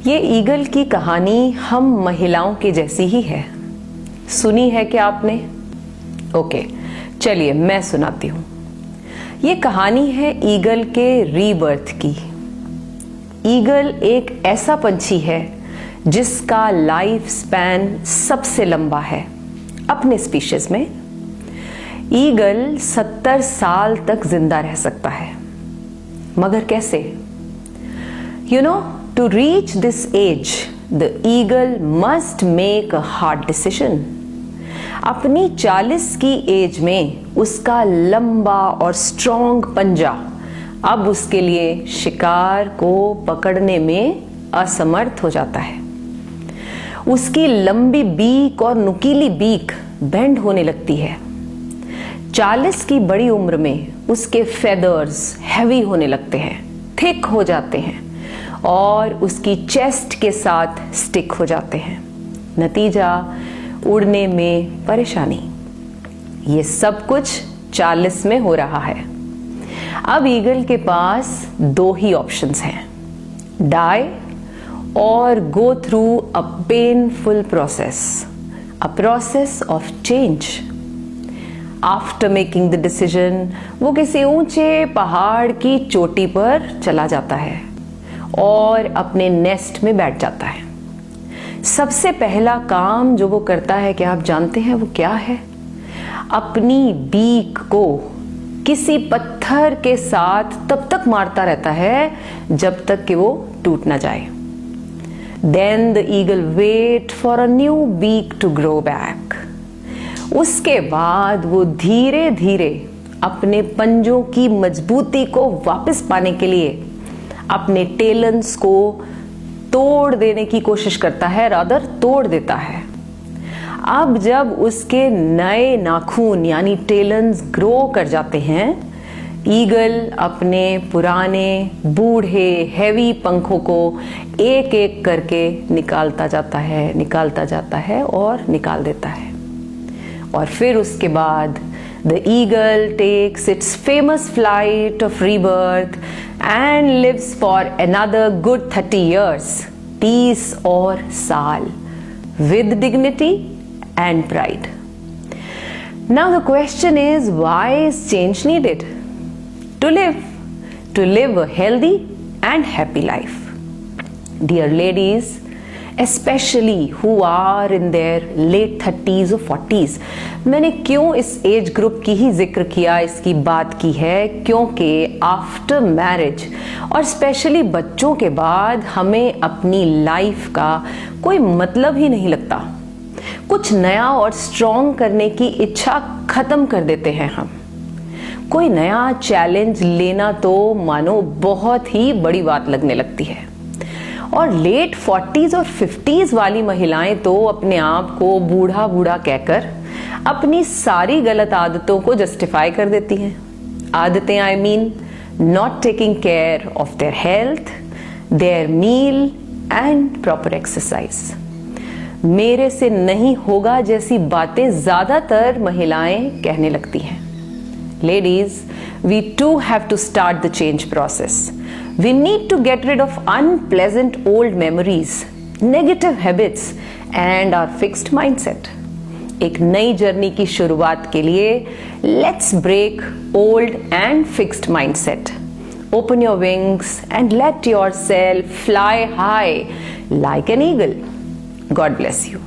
ये ईगल की कहानी हम महिलाओं की जैसी ही है। सुनी है क्या आपने? ओके, चलिए मैं सुनाती हूँ। ये कहानी है ईगल के रीबर्थ की। ईगल एक ऐसा पंछी है जिसका लाइफ स्पैन सबसे लंबा है अपने स्पीशीज में। ईगल 70 साल तक जिंदा रह सकता है, मगर कैसे? To reach this age, the eagle must make a hard decision. अपनी 40 की एज में उसका लंबा और स्ट्रॉन्ग पंजा अब उसके लिए शिकार को पकड़ने में असमर्थ हो जाता है। उसकी लंबी बीक और नुकीली बीक बेंड होने लगती है। 40 की बड़ी उम्र में उसके फेदर्स हैवी होने लगते हैं, थिक हो जाते हैं और उसकी चेस्ट के साथ स्टिक हो जाते हैं। नतीजा, उड़ने में परेशानी। ये सब कुछ 40 में हो रहा है। अब ईगल के पास दो ही ऑप्शंस हैं, डाई और go through a painful process, a process of change. After making the decision वो किसी ऊंचे पहाड़ की चोटी पर चला जाता है और अपने नेस्ट में बैठ जाता है। सबसे पहला काम जो वो करता है, क्या आप जानते हैं वो क्या है? अपनी बीक को किसी पत्थर के साथ तब तक मारता रहता है जब तक कि वो टूट ना जाए। Then the eagle wait for a new beak to grow back. उसके बाद वो धीरे धीरे अपने पंजों की मजबूती को वापस पाने के लिए अपने टेलन्स को तोड़ देने की कोशिश करता है, रादर तोड़ देता है। अब जब उसके नए नाखून यानी टेलन्स ग्रो कर जाते हैं, ईगल अपने पुराने बूढ़े हैवी पंखों को एक एक करके निकालता जाता है और निकाल देता है। और फिर उसके बाद the eagle takes its famous flight of rebirth and lives for another good 30 years, 30 और साल, with dignity and pride. Now the question is, why is change needed? To live a healthy and happy life. Dear ladies, especially who are in their late 30s or 40s, मैंने क्यों इस age group की ही जिक्र किया, इसकी बात की है क्योंकि आफ्टर मैरिज और स्पेशली बच्चों के बाद हमें अपनी लाइफ का कोई मतलब ही नहीं लगता। कुछ नया और स्ट्रॉन्ग करने की इच्छा खत्म कर देते हैं हम। कोई नया चैलेंज लेना तो मानो बहुत ही बड़ी बात लगने लगती है। और लेट 40s और 50s वाली महिलाएं तो अपने आप को बूढ़ा बूढ़ा कहकर अपनी सारी गलत आदतों को जस्टिफाई कर देती हैं। आदतें I mean not taking care of their health, their meal and proper exercise. मेरे से नहीं होगा जैसी बातें ज्यादातर महिलाएं कहने लगती हैं। Ladies, we too have to start the change process. We need to get rid of unpleasant old memories, negative habits and our fixed mindset. एक नई जर्नी की शुरुआत के लिए let's break old and fixed mindset. Open your wings and let yourself fly high like an eagle. God bless you.